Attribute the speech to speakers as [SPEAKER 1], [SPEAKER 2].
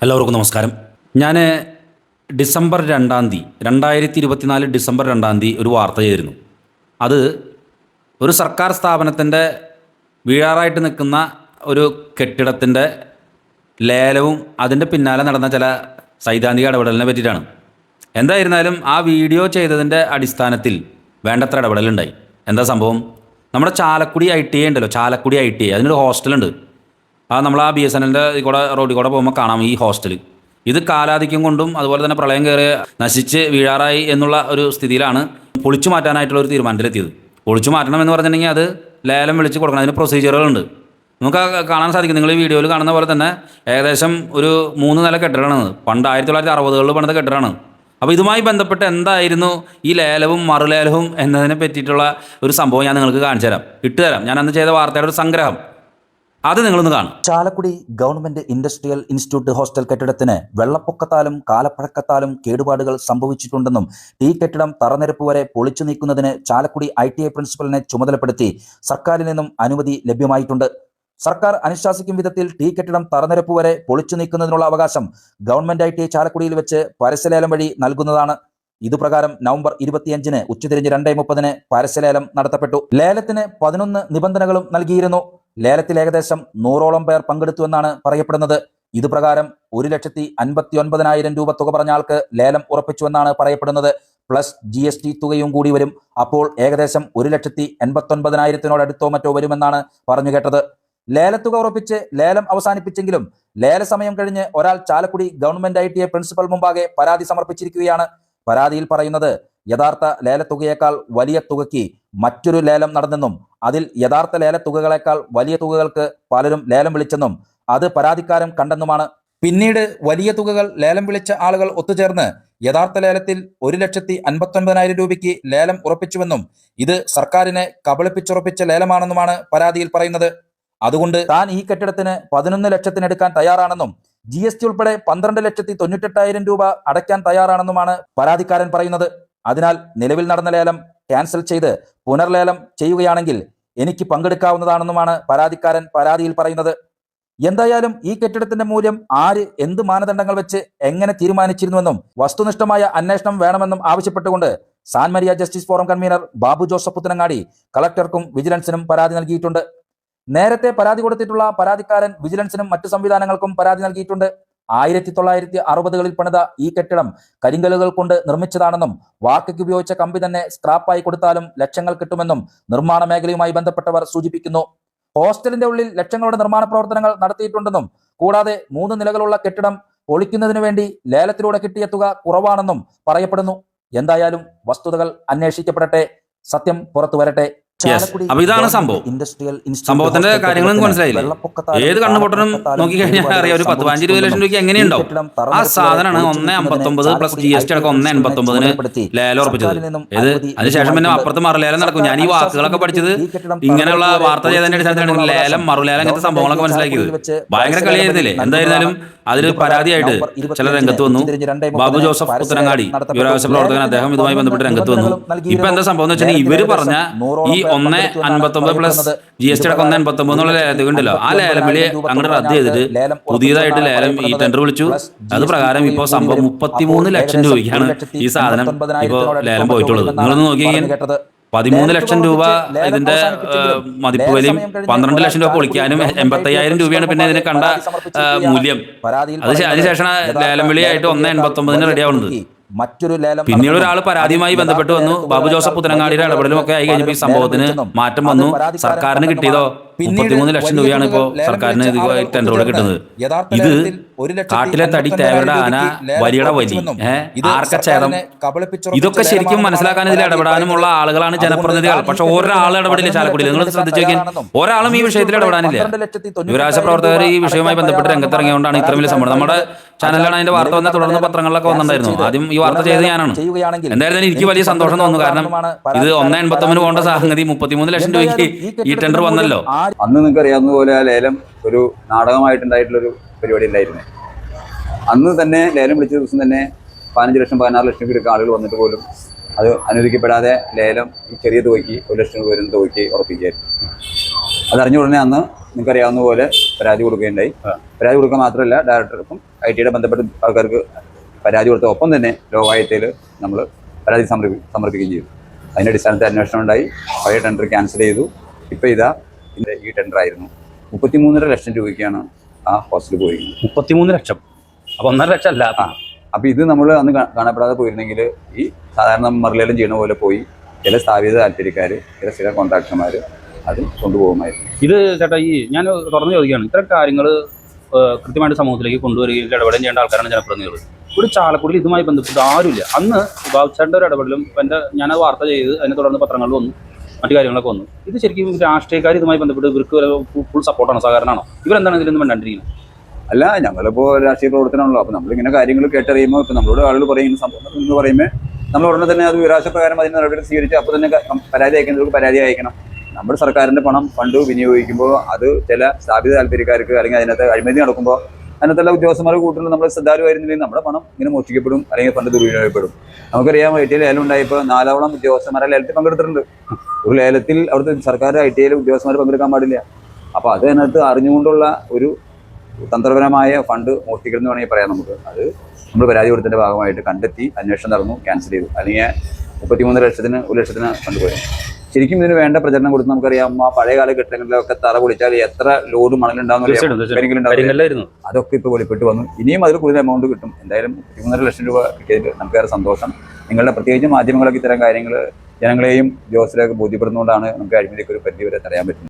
[SPEAKER 1] എല്ലാവർക്കും നമസ്കാരം. ഞാൻ ഡിസംബർ 2-ാം തീയതി 2024 ഡിസംബർ 2-ാം തീയതി ഒരു വാർത്ത ചെയ്തിരുന്നു. അത് ഒരു സർക്കാർ സ്ഥാപനത്തിൻ്റെ വീഴാറായിട്ട് നിൽക്കുന്ന ഒരു കെട്ടിടത്തിൻ്റെ ലേലവും അതിൻ്റെ പിന്നാലെ നടന്ന ചില സൈദ്ധാന്തിക ഇടപെടലിനെ പറ്റിയിട്ടാണ്. എന്തായിരുന്നാലും ആ വീഡിയോ ചെയ്തതിൻ്റെ അടിസ്ഥാനത്തിൽ വേണ്ടത്ര ഇടപെടലുണ്ടായി. എന്താ സംഭവം? നമ്മുടെ ചാലക്കുടി ITI ഉണ്ടല്ലോ, ചാലക്കുടി ITI, അതിനൊരു ഹോസ്റ്റലുണ്ട്. നമ്മൾ ആ BSNLൻ്റെ കൂടെ റോഡിൽ കൂടെ പോകുമ്പോൾ കാണാം ഈ ഹോസ്റ്റൽ. ഇത് കാലാധിക്യം കൊണ്ടും അതുപോലെ തന്നെ പ്രളയം കയറി നശിച്ച് വീഴാറായി എന്നുള്ള ഒരു സ്ഥിതിയിലാണ് പൊളിച്ചു മാറ്റാനായിട്ടുള്ള ഒരു തീരുമാനത്തിലെത്തിയത്. പൊളിച്ചു മാറ്റണം എന്ന് പറഞ്ഞിട്ടുണ്ടെങ്കിൽ അത് ലേലം വിളിച്ച് കൊടുക്കണം. അതിന് പ്രൊസീജിയറുകളുണ്ട്. നമുക്ക് കാണാൻ സാധിക്കും. നിങ്ങൾ ഈ വീഡിയോയിൽ കാണുന്ന പോലെ തന്നെ ഏകദേശം ഒരു 3 നില കെട്ടിടമാണ്. പണ്ട് 1960കളിൽ പണിത കെട്ടിടമാണ്. അപ്പോൾ ഇതുമായി ബന്ധപ്പെട്ട് എന്തായിരുന്നു ഈ ലേലവും മറുലേലവും എന്നതിനെ പറ്റിയിട്ടുള്ള ഒരു സംഭവം ഞാൻ നിങ്ങൾക്ക് കാണിച്ചു തരാം, ഇട്ടുതരാം. ഞാൻ അന്ന് ചെയ്ത വാർത്തയുടെ ഒരു സംഗ്രഹം, അത് നിങ്ങളൊന്ന് കാണും.
[SPEAKER 2] Chalakudy government industrial institute hostel കെട്ടിടത്തിന് വെള്ളപ്പൊക്കത്താലും കാലപ്പഴക്കത്താലും കേടുപാടുകൾ സംഭവിച്ചിട്ടുണ്ടെന്നും ഈ കെട്ടിടം തറനിരപ്പ് വരെ പൊളിച്ചു നീക്കുന്നതിന് ചാലക്കുടി ITI പ്രിൻസിപ്പലിനെ ചുമതലപ്പെടുത്തി സർക്കാരിൽ നിന്നും അനുമതി ലഭ്യമായിട്ടുണ്ട്. സർക്കാർ അനുശാസിക്കും വിധത്തിൽ ഈ കെട്ടിടം തറനിരപ്പ് വരെ പൊളിച്ചു നീക്കുന്നതിനുള്ള അവകാശം ഗവൺമെന്റ് ITI ചാലക്കുടിയിൽ വെച്ച് പരസ്യലേലം വഴി നൽകുന്നതാണ്. ഇതുപ്രകാരം നവംബർ 25-ന് ഉച്ചതിരിഞ്ഞ് 2:30 പരസ്യലേലം നടത്തപ്പെട്ടു. ലേലത്തിന് 11 നിബന്ധനകളും നൽകിയിരുന്നു. ലേലത്തിൽ ഏകദേശം 100ഓളം പേർ പങ്കെടുത്തുവെന്നാണ് പറയപ്പെടുന്നത്. ഇതുപ്രകാരം 1,59,000 രൂപ തുക പറഞ്ഞ ആൾക്ക് ലേലം ഉറപ്പിച്ചുവെന്നാണ് പറയപ്പെടുന്നത്. പ്ലസ് GST തുകയും കൂടി വരും. അപ്പോൾ ഏകദേശം 1,89,000-നോടടുത്തോ മറ്റോ വരുമെന്നാണ് പറഞ്ഞു കേട്ടത്. ലേലത്തുക ഉറപ്പിച്ച് ലേലം അവസാനിപ്പിച്ചെങ്കിലും ലേലസമയം കഴിഞ്ഞ് ഒരാൾ ചാലക്കുടി ഗവൺമെന്റ് ITI പ്രിൻസിപ്പൽ മുമ്പാകെ പരാതി സമർപ്പിച്ചിരിക്കുകയാണ്. പരാതിയിൽ പറയുന്നത് യഥാർത്ഥ ലേലത്തുകയേക്കാൾ വലിയ തുകയ്ക്ക് മറ്റൊരു ലേലം നടന്നെന്നും അതിൽ യഥാർത്ഥ ലേലത്തുകകളേക്കാൾ വലിയ തുകകൾക്ക് പലരും ലേലം വിളിച്ചെന്നും അത് പരാതിക്കാരൻ കണ്ടെന്നുമാണ്. പിന്നീട് വലിയ തുകകൾ ലേലം വിളിച്ച ആളുകൾ ഒത്തുചേർന്ന് യഥാർത്ഥ ലേലത്തിൽ 1,59,000 രൂപയ്ക്ക് ലേലം ഉറപ്പിച്ചുവെന്നും ഇത് സർക്കാരിനെ കബളിപ്പിച്ചുറപ്പിച്ച ലേലമാണെന്നുമാണ് പരാതിയിൽ പറയുന്നത്. അതുകൊണ്ട് താൻ ഈ കെട്ടിടത്തിന് 11 ലക്ഷത്തിനെടുക്കാൻ തയ്യാറാണെന്നും GST ഉൾപ്പെടെ 12,98,000 രൂപ അടയ്ക്കാൻ തയ്യാറാണെന്നുമാണ് പരാതിക്കാരൻ പറയുന്നത്. അതിനാൽ നിലവിൽ നടന്ന ലേലം ക്യാൻസൽ ചെയ്ത് പുനർലേലം ചെയ്യുകയാണെങ്കിൽ എനിക്ക് പങ്കെടുക്കാവുന്നതാണെന്നുമാണ് പരാതിക്കാരൻ പരാതിയിൽ പറയുന്നത്. എന്തായാലും ഈ കെട്ടിടത്തിന്റെ മൂല്യം ആര് എന്ത് മാനദണ്ഡങ്ങൾ വെച്ച് എങ്ങനെ തീരുമാനിച്ചിരുന്നുവെന്നും വസ്തുനിഷ്ഠമായ അന്വേഷണം വേണമെന്നും ആവശ്യപ്പെട്ടുകൊണ്ട് San Maria justice forum convener Babu Joseph Puthanangadi കളക്ടർക്കും വിജിലൻസിനും പരാതി നൽകിയിട്ടുണ്ട്. നേരത്തെ പരാതി കൊടുത്തിട്ടുള്ള പരാതിക്കാരൻ വിജിലൻസിനും മറ്റു സംവിധാനങ്ങൾക്കും പരാതി നൽകിയിട്ടുണ്ട്. 1960കളിൽ പണിത ഈ കെട്ടിടം കരിങ്കല്ലുകൾ കൊണ്ട് നിർമ്മിച്ചതാണെന്നും വാർക്കയ്ക്ക് ഉപയോഗിച്ച കമ്പി തന്നെ സ്ക്രാപ്പായി കൊടുത്താലും ലക്ഷങ്ങൾ കിട്ടുമെന്നും നിർമ്മാണ മേഖലയുമായി ബന്ധപ്പെട്ടവർ സൂചിപ്പിക്കുന്നു. ഹോസ്റ്റലിന്റെ ഉള്ളിൽ ലക്ഷങ്ങളുടെ നിർമ്മാണ പ്രവർത്തനങ്ങൾ നടത്തിയിട്ടുണ്ടെന്നും കൂടാതെ 3 നിലകളുള്ള കെട്ടിടം പൊളിക്കുന്നതിനു വേണ്ടി ലേലത്തിലൂടെ കിട്ടിയ തുക കുറവാണെന്നും പറയപ്പെടുന്നു. എന്തായാലും വസ്തുതകൾ അന്വേഷിക്കപ്പെടട്ടെ, സത്യം പുറത്തു വരട്ടെ.
[SPEAKER 1] അപ്പൊ ഇതാണ് സംഭവം. സംഭവത്തിന്റെ കാര്യങ്ങൾ നിങ്ങൾക്ക് മനസ്സിലായില്ലേ? ഏത് കണ്ണുപൊട്ടനും നോക്കിക്കഴിഞ്ഞാൽ അറിയാം ഒരു 10-15-20 ലക്ഷം രൂപയ്ക്ക് എങ്ങനെയുണ്ടാവും. ആ സാധനമാണ് 1,59 പ്ലസ് GST അടക്കം 1,89 ലേലം ഉറപ്പിച്ചത്. അതിനുശേഷം പിന്നെ അപ്പുറത്ത് മറുലേലം നടക്കും. ഞാൻ ഈ വാക്കുകളൊക്കെ പഠിച്ചത് ഇങ്ങനെയുള്ള വാർത്ത ചെയ്തതിന്റെ അടിസ്ഥാനത്തിലാണ്. ലേലം മറുലേലം അങ്ങനത്തെ സംഭവങ്ങളൊക്കെ മനസ്സിലാക്കിയത്. ഭയങ്കര കളിയായിരുന്നില്ലേ? എന്തായിരുന്നാലും അതിൽ പരാതിയായിട്ട് ചില രംഗത്ത് വന്നു. ബാബു ജോസഫ് പുത്തനങ്ങാടി വിവരാവകാശ പ്രവർത്തകൻ, അദ്ദേഹം ഇതുമായി ബന്ധപ്പെട്ട് രംഗത്ത് വന്നു. ഇപ്പൊ എന്താ സംഭവം എന്ന് വെച്ചാൽ ഇവര് പറഞ്ഞ ഈ 1,59 പ്ലസ് GST അടക്കം 1,89 എന്നുള്ള ലേലത്തിൽ ഉണ്ടല്ലോ, ആ ലേലം വിളി അങ്ങോട്ട് റദ്ദ് ചെയ്തിട്ട് പുതിയതായിട്ട് ലേലം ഈ ടെൻഡർ വിളിച്ചു. അത് പ്രകാരം ഇപ്പോൾ സംഭവം 33 ലക്ഷം രൂപയ്ക്കാണ് ഈ സാധനം ഇപ്പോൾ ലേലം പോയിട്ടുള്ളത്. നിങ്ങളൊന്ന് നോക്കിയാൽ 13 ലക്ഷം രൂപ ഇതിന്റെ മതിപ്പ് വിലയും 12 ലക്ഷം രൂപ പൊളിക്കാനും 85,000 രൂപയാണ് പിന്നെ ഇതിന് കണ്ട മൂല്യം. അതിനുശേഷം ലേലം വിളിയായിട്ട് 1,89 റെഡി ആവുന്നത്. പിന്നീട് ഒരാൾ പരാതിയുമായി ബന്ധപ്പെട്ട് വന്നു. ബാബു ജോസഫ് പുത്തനങ്ങാടിയുടെ ഇടപെടലും ഒക്കെ ആയി കഴിഞ്ഞപ്പോൾ ഈ സംഭവത്തിന് മാറ്റം വന്നു. സർക്കാരിന് കിട്ടിയതോ 33 ലക്ഷം രൂപയാണ് ഇപ്പോൾ സർക്കാരിന് ടെൻഡറോട് കിട്ടുന്നത്. ഇത് കാട്ടിലെ തടി തേവരുടെ ആന വലിയുടെ വലി ആർക്കച്ചേതം, ഇതൊക്കെ ശരിക്കും മനസ്സിലാക്കാൻ ഇതിൽ ഇടപെടാനുമുള്ള ആളുകളാണ് ജനപ്രതിനിധികൾ. പക്ഷെ ഒരാൾ ഇടപെടില്ല ചാലക്കുടിയിൽ. നിങ്ങൾ ശ്രദ്ധിച്ചു നോക്കിയാൽ ഒരാളും ഈ വിഷയത്തിൽ ഇടപെടാനില്ല. വിവരാവകാശ പ്രവർത്തകർ ഈ വിഷയവുമായി ബന്ധപ്പെട്ട് രംഗത്തിറങ്ങിയതുകൊണ്ടാണ് ഇത്ര വലിയ സംഭവം. നമ്മുടെ ചാനലിലാണ് അതിന്റെ വാർത്ത വന്ന തുടർന്ന് പത്രങ്ങളിലൊക്കെ വന്നിട്ടുണ്ടായിരുന്നു. ആദ്യം ഈ വാർത്ത ചെയ്ത് ഞാനാണ്. എന്തായാലും എനിക്ക് വലിയ സന്തോഷം തോന്നുന്നു. കാരണം ഇത് 1,89 പോകേണ്ട സംഗതി 33 ലക്ഷം രൂപയ്ക്ക് ഈ ടെൻഡർ വന്നല്ലോ.
[SPEAKER 3] അന്ന് നിങ്ങൾക്ക് അറിയാവുന്ന പോലെ ആ ലേലം ഒരു നാടകമായിട്ടുണ്ടായിട്ടുള്ളൊരു പരിപാടി ഉണ്ടായിരുന്നേ. അന്ന് തന്നെ ലേലം വിളിച്ച ദിവസം തന്നെ 15 ലക്ഷം 16 ലക്ഷം രൂപയ്ക്ക് ആളുകൾ വന്നിട്ട് പോലും അത് അനുവദിക്കപ്പെടാതെ ലേലം ഈ ചെറിയ തുകയ്ക്ക് 1 ലക്ഷം രൂപ വരുന്ന തുകയ്ക്ക് ഉറപ്പിക്കുകയായിരുന്നു. അതറിഞ്ഞ ഉടനെ അന്ന് നിങ്ങൾക്ക് അറിയാവുന്ന പോലെ പരാതി കൊടുക്കുകയുണ്ടായി. പരാതി കൊടുക്കുക മാത്രമല്ല, ഡയറക്ടർക്കും IT-യുടെ ബന്ധപ്പെട്ട ആൾക്കാർക്ക് പരാതി കൊടുത്ത ഒപ്പം തന്നെ ലോകായുക്തയിൽ നമ്മൾ പരാതി സമർപ്പിക്കുകയും ചെയ്തു. അതിൻ്റെ അടിസ്ഥാനത്തിൽ അന്വേഷണം ഉണ്ടായി. പഴയ ടെൻഡർ ക്യാൻസൽ ചെയ്തു. ഇപ്പോൾ ഈ ടെൻഡർ ആയിരുന്നു 33.5 ലക്ഷം രൂപയ്ക്കാണ് ആ ഹോസ്റ്റലിൽ പോയിരിക്കുന്നത്.
[SPEAKER 1] 33 ലക്ഷം, അപ്പോൾ 1.5 ലക്ഷം അല്ല.
[SPEAKER 3] അപ്പോൾ ഇത് നമ്മൾ അന്ന് കാണപ്പെടാതെ പോയിരുന്നെങ്കിൽ ഈ സാധാരണ മറിലേലം ചെയ്യുന്ന പോലെ പോയി ചില സ്ഥാപിത താല്പര്യക്കാർ, ചില സ്ഥിര കോൺട്രാക്ടർമാർ അത് കൊണ്ടുപോകുമായിരുന്നു.
[SPEAKER 1] ഇത് ചേട്ടാ, ഞാൻ തുറന്നു ചോദിക്കുകയാണ്, ഇത്തരം കാര്യങ്ങൾ കൃത്യമായിട്ട് സമൂഹത്തിലേക്ക് കൊണ്ടുവരികയും ഇടപെടുകയും ചെയ്യേണ്ട ആൾക്കാരാണ് ജനപ്രതിനിധികൾ. ഒരു ചാലക്കുടിയിൽ ഇതുമായി ബന്ധപ്പെട്ട് ആരുമില്ല. അന്ന് ബാബുചേട്ടൻ്റെ ഒരു ഇടപെടലും ഞാനത് വാർത്ത ചെയ്ത് അതിനെ തുടർന്ന് പത്രങ്ങളിൽ വന്നു, മറ്റു കാര്യങ്ങളൊക്കെ വന്നു. ഇത് ശരിക്കും രാഷ്ട്രീയക്കാർ ഇതുമായി ബന്ധപ്പെട്ട് ഇവർക്ക് ഫുൾ സപ്പോർട്ടാണോ, സഹകരണമാണോ? ഇവരെന്താണ് ഇതിലൊന്നും വേണ്ടിയിരിക്കുന്നത്?
[SPEAKER 3] അല്ല, ഞങ്ങളിപ്പോൾ രാഷ്ട്രീയ പ്രവർത്തനമാണല്ലോ. അപ്പോൾ നമ്മളിങ്ങനെ കാര്യങ്ങൾ കേട്ടറിയുമ്പോൾ ഇപ്പോൾ നമ്മളോട് ആളുകൾ പറയുന്ന സംഭവം എന്ന് പറയുമ്പോൾ നമ്മൾ ഉടനെ തന്നെ അത് വിരാശപ്രകാരം അതിന് നടപടി സ്വീകരിച്ച് അപ്പോൾ തന്നെ പരാതി അയക്കുന്നവർക്ക് പരാതി അയക്കണം. നമ്മുടെ സർക്കാരിൻ്റെ പണം ഫണ്ട് വിനിയോഗിക്കുമ്പോൾ അത് ചില സ്ഥാപിത താല്പര്യക്കാർക്ക് അല്ലെങ്കിൽ അതിനകത്ത് അഴിമതി നടക്കുമ്പോൾ അതിനകത്തുള്ള ഉദ്യോഗസ്ഥന്മാർ കൂട്ടുന്നത് നമ്മൾ ശ്രദ്ധാലുവായിരുന്നില്ലെങ്കിൽ നമ്മുടെ പണം ഇങ്ങനെ മോഷ്ടിക്കപ്പെടും, അല്ലെങ്കിൽ ഫണ്ട് ദുരുപയോഗപ്പെടും. നമുക്കറിയാം, IT-യിൽ ലേലം ഉണ്ടായപ്പോൾ 4ഓളം ഉദ്യോഗസ്ഥന്മാരെ ലേലത്തിൽ പങ്കെടുത്തിട്ടുണ്ട്. ഒരു ലേലത്തിൽ അവിടുത്തെ സർക്കാർ IT-യിലെ ഉദ്യോഗസ്ഥന്മാർ പങ്കെടുക്കാൻ പാടില്ല. അപ്പോൾ അത് അതിനകത്ത് അറിഞ്ഞുകൊണ്ടുള്ള ഒരു തന്ത്രപരമായ ഫണ്ട് മോഷ്ടിക്കണമെന്ന് വേണമെങ്കിൽ പറയാം. നമുക്ക് അത് നമ്മൾ പരാതി കൊടുത്തതിൻ്റെ ഭാഗമായിട്ട് കണ്ടെത്തി അന്വേഷണം നടന്നു, ക്യാൻസൽ ചെയ്തു. അല്ലെങ്കിൽ 33 ലക്ഷത്തിന് 1 ലക്ഷത്തിന് ഫണ്ട് പോയി. ശരിക്കും ഇതിന് വേണ്ട പ്രചരണം കൊടുത്ത് നമുക്കറിയാം, ആ പഴയകാല കെട്ടിടങ്ങളിലൊക്കെ തറ പൊളിച്ചാൽ എത്ര ലോഡ് മണലുണ്ടാകുന്ന അതൊക്കെ ഇപ്പോൾ വെളിപ്പെട്ട് വന്നു. ഇനിയും അതിൽ കൂടുതൽ എമൗണ്ട് കിട്ടും. എന്തായാലും 33 ലക്ഷം രൂപ കിട്ടിയതിൽ നമുക്കേറെ സന്തോഷം. നിങ്ങളുടെ പ്രത്യേകിച്ച് മാധ്യമങ്ങളൊക്കെ ഇത്തരം കാര്യങ്ങൾ ജനങ്ങളെയും ഉദ്യോഗസ്ഥരെയൊക്കെ ബോധ്യപ്പെടുന്നതുകൊണ്ടാണ് നമുക്ക് അഴിമതിക്ക് ഒരു പരിധി വരെ തടയാൻ പറ്റുന്നത്.